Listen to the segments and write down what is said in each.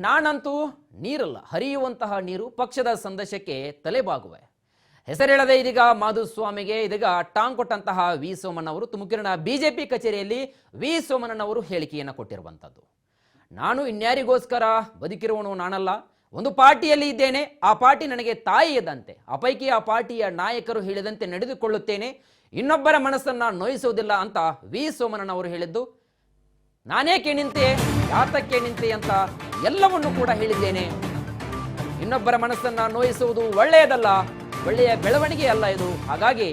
ನಾನಂತೂ ನೀರಲ್ಲ, ಹರಿಯುವಂತಹ ನೀರು. ಪಕ್ಷದ ಸಂದೇಶಕ್ಕೆ ತಲೆಬಾಗುವೆ. ಹೆಸರೇಳದೆ ಇದೀಗ ಮಾಧುಸ್ವಾಮಿಗೆ ಇದೀಗ ಟಾಂಗ್ ಕೊಟ್ಟಂತಹ ವಿ ಸೋಮಣ್ಣವರು ತುಮಕೂರಿನ ಬಿಜೆಪಿ ಕಚೇರಿಯಲ್ಲಿ ವಿ ಸೋಮಣ್ಣನವರು ಹೇಳಿಕೆಯನ್ನು ಕೊಟ್ಟಿರುವಂಥದ್ದು. ನಾನು ಇನ್ಯಾರಿಗೋಸ್ಕರ ಬದುಕಿರುವನು ನಾನಲ್ಲ, ಒಂದು ಪಾರ್ಟಿಯಲ್ಲಿ ಇದ್ದೇನೆ, ಆ ಪಾರ್ಟಿ ನನಗೆ ತಾಯಿ ಇದ್ದಂತೆ, ಆ ಪೈಕಿ ಆ ಪಾರ್ಟಿಯ ನಾಯಕರು ಹೇಳಿದಂತೆ ನಡೆದುಕೊಳ್ಳುತ್ತೇನೆ, ಇನ್ನೊಬ್ಬರ ಮನಸ್ಸನ್ನು ನೋಯಿಸುವುದಿಲ್ಲ ಅಂತ ವಿ ಸೋಮಣ್ಣನವರು ಹೇಳಿದ್ದು. ನಾನೇಕೆ ನಿಂತೆ, ಯಾತಕ್ಕೆ ನಿಂತೆ ಅಂತ ಎಲ್ಲವನ್ನೂ ಕೂಡ ಹೇಳಿದ್ದೇನೆ. ಇನ್ನೊಬ್ಬರ ಮನಸ್ಸನ್ನ ನೋಯಿಸುವುದು ಒಳ್ಳೆಯದಲ್ಲ, ಒಳ್ಳೆಯ ಬೆಳವಣಿಗೆ ಅಲ್ಲ ಇದು. ಹಾಗಾಗಿ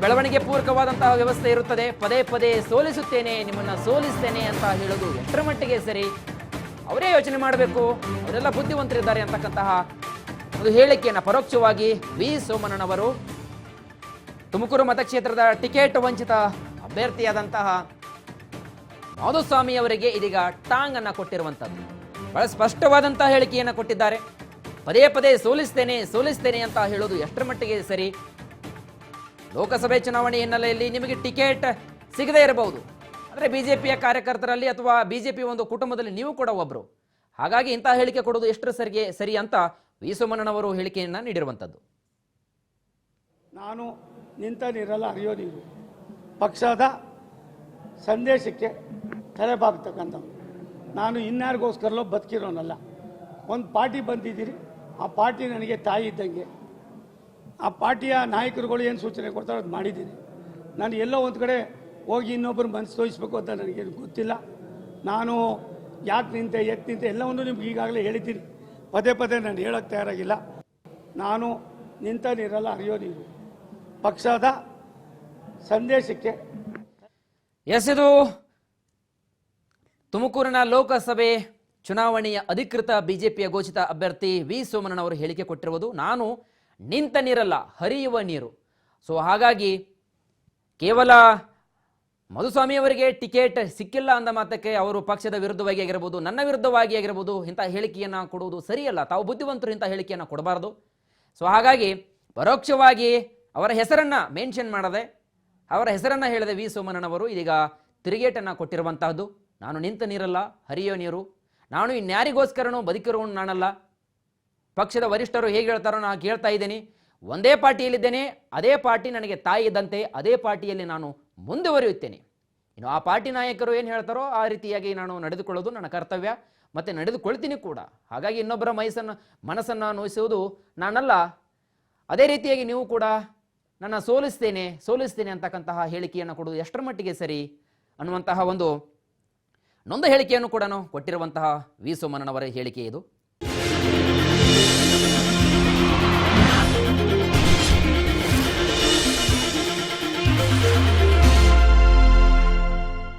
ಬೆಳವಣಿಗೆ ಪೂರಕವಾದಂತಹ ವ್ಯವಸ್ಥೆ ಇರುತ್ತದೆ. ಪದೇ ಪದೇ ಸೋಲಿಸುತ್ತೇನೆ, ನಿಮ್ಮನ್ನ ಸೋಲಿಸ್ತೇನೆ ಅಂತ ಹೇಳೋದು ಎಷ್ಟರ ಮಟ್ಟಿಗೆ ಸರಿ? ಅವರೇ ಯೋಚನೆ ಮಾಡಬೇಕು. ಅವರೆಲ್ಲ ಬುದ್ಧಿವಂತರಿದ್ದಾರೆ ಅಂತಕ್ಕಂತಹ ಒಂದು ಹೇಳಿಕೆಯನ್ನು ಪರೋಕ್ಷವಾಗಿ ವಿ ಸೋಮಣ್ಣನವರು ತುಮಕೂರು ಮತಕ್ಷೇತ್ರದ ಟಿಕೆಟ್ ವಂಚಿತ ಅಭ್ಯರ್ಥಿಯಾದಂತಹ ಮಾಧುಸ್ವಾಮಿ ಅವರಿಗೆ ಇದೀಗ ಟಾಂಗ್ ಅನ್ನ ಕೊಟ್ಟಿರುವಂತದ್ದು. ಬಹಳ ಸ್ಪಷ್ಟವಾದಂತಹ ಹೇಳಿಕೆಯನ್ನು ಕೊಟ್ಟಿದ್ದಾರೆ. ಪದೇ ಪದೇ ಸೋಲಿಸ್ತೇನೆ ಅಂತ ಹೇಳೋದು ಎಷ್ಟರ ಮಟ್ಟಿಗೆ ಸರಿ? ಲೋಕಸಭೆ ಚುನಾವಣೆ ಹಿನ್ನೆಲೆಯಲ್ಲಿ ನಿಮಗೆ ಟಿಕೆಟ್ ಸಿಗದೇ ಇರಬಹುದು, ಅಂದರೆ ಬಿಜೆಪಿಯ ಕಾರ್ಯಕರ್ತರಲ್ಲಿ ಅಥವಾ ಬಿಜೆಪಿ ಒಂದು ಕುಟುಂಬದಲ್ಲಿ ನೀವು ಕೂಡ ಒಬ್ರು. ಹಾಗಾಗಿ ಇಂತಹ ಹೇಳಿಕೆ ಕೊಡೋದು ಎಷ್ಟರ ಸರಿ ಅಂತ ವಿ ಸೋಮಣ್ಣನವರು ಹೇಳಿಕೆಯನ್ನ ನೀಡಿರುವಂಥದ್ದು. ನಾನು ನಿಂತ ನೀರಲ್ಲ ಹರಿಯೋ ನೀರು, ಪಕ್ಷದ ಸಂದೇಶಕ್ಕೆ ತಲೆಬಾಗ್ತಕ್ಕಂಥದ್ದು. ನಾನು ಇನ್ಯಾರಿಗೋಸ್ಕರಲೋ ಬದುಕಿರೋನಲ್ಲ. ಒಂದು ಪಾರ್ಟಿ ಬಂದಿದ್ದೀರಿ, ಆ ಪಾರ್ಟಿ ನನಗೆ ತಾಯಿ ಇದ್ದಂಗೆ. ಆ ಪಾರ್ಟಿಯ ನಾಯಕರುಗಳು ಏನು ಸೂಚನೆ ಕೊಡ್ತಾರೋ ಅದು ಮಾಡಿದ್ದೀನಿ. ನಾನು ಎಲ್ಲೋ ಒಂದು ಕಡೆ ಹೋಗಿ ಇನ್ನೊಬ್ಬರು ಮನಸ್ಸು ತೋರಿಸ್ಬೇಕು ಅಂತ ನನಗೇನು ಗೊತ್ತಿಲ್ಲ. ನಾನು ಯಾಕೆ ನಿಂತೆ, ನಿಂತೆ ಎಲ್ಲವನ್ನೂ ನಿಮ್ಗೆ ಈಗಾಗಲೇ ಹೇಳಿದ್ದೀನಿ. ಪದೇ ಪದೇ ನಾನು ಹೇಳೋಕ್ಕೆ ತಯಾರಾಗಿಲ್ಲ. ನಾನು ನಿಂತ ನೀರಲ್ಲ ಹರಿಯೋ ನೀರು, ಪಕ್ಷದ ಸಂದೇಶಕ್ಕೆ. ಇದು ತುಮಕೂರಿನ ಲೋಕಸಭೆ ಚುನಾವಣೆಯ ಅಧಿಕೃತ ಬಿಜೆಪಿಯ ಘೋಷಿತ ಅಭ್ಯರ್ಥಿ ವಿ ಸೋಮಣ್ಣನವರು ಹೇಳಿಕೆ ಕೊಟ್ಟಿರುವುದು. ನಾನು ನಿಂತ ನೀರಲ್ಲ, ಹರಿಯುವ ನೀರು. ಸೊ ಹಾಗಾಗಿ ಕೇವಲ ಮಾಧುಸ್ವಾಮಿ ಅವರಿಗೆ ಟಿಕೆಟ್ ಸಿಕ್ಕಿಲ್ಲ ಅಂದ ಮಾತಕ್ಕೆ ಅವರು ಪಕ್ಷದ ವಿರುದ್ಧವಾಗಿ ಆಗಿರಬಹುದು, ನನ್ನ ವಿರುದ್ಧವಾಗಿ ಆಗಿರಬಹುದು, ಇಂಥ ಹೇಳಿಕೆಯನ್ನು ಕೊಡುವುದು ಸರಿಯಲ್ಲ. ತಾವು ಬುದ್ಧಿವಂತರು ಇಂಥ ಹೇಳಿಕೆಯನ್ನು ಕೊಡಬಾರದು. ಸೊ ಹಾಗಾಗಿ ಪರೋಕ್ಷವಾಗಿ ಅವರ ಹೆಸರನ್ನ ಮೆನ್ಷನ್ ಮಾಡದೆ, ಅವರ ಹೆಸರನ್ನ ಹೇಳದೆ ವಿ ಸೋಮಣ್ಣನವರು ಇದೀಗ ತಿರುಗೇಟನ್ನು ಕೊಟ್ಟಿರುವಂತಹದ್ದು. ನಾನು ನಿಂತ ನೀರಲ್ಲ, ಹರಿಯೋ ನೀರು. ನಾನು ಇನ್ಯಾರಿಗೋಸ್ಕರನೂ ಬದುಕಿರೋನು ನಾನಲ್ಲ. ಪಕ್ಷದ ವರಿಷ್ಠರು ಹೇಗೆ ಹೇಳ್ತಾರೋ ನಾನು ಕೇಳ್ತಾ ಇದ್ದೀನಿ. ಒಂದೇ ಪಾರ್ಟಿಯಲ್ಲಿದ್ದೇನೆ, ಅದೇ ಪಾರ್ಟಿ ನನಗೆ ತಾಯಿ ಇದ್ದಂತೆ, ಅದೇ ಪಾರ್ಟಿಯಲ್ಲಿ ನಾನು ಮುಂದುವರಿಯುತ್ತೇನೆ. ಇನ್ನು ಆ ಪಾರ್ಟಿ ನಾಯಕರು ಏನು ಹೇಳ್ತಾರೋ ಆ ರೀತಿಯಾಗಿ ನಾನು ನಡೆದುಕೊಳ್ಳೋದು ನನ್ನ ಕರ್ತವ್ಯ, ಮತ್ತು ನಡೆದುಕೊಳ್ತೀನಿ ಕೂಡ. ಹಾಗಾಗಿ ಇನ್ನೊಬ್ಬರ ಮನಸ್ಸನ್ನು ನೋಯಿಸುವುದು ನಾನಲ್ಲ. ಅದೇ ರೀತಿಯಾಗಿ ನೀವು ಕೂಡ ನನ್ನ ಸೋಲಿಸ್ತೇನೆ ಅಂತಕ್ಕಂತಹ ಹೇಳಿಕೆಯನ್ನು ಕೊಡುವುದು ಎಷ್ಟರ ಮಟ್ಟಿಗೆ ಸರಿ ಅನ್ನುವಂತಹ ಒಂದು ನೊಂದ ಹೇಳಿಕೆಯನ್ನು ಕೂಡ ಕೊಟ್ಟಿರುವಂತಹ ವಿ ಸೋಮಣ್ಣನವರ ಹೇಳಿಕೆ ಇದು.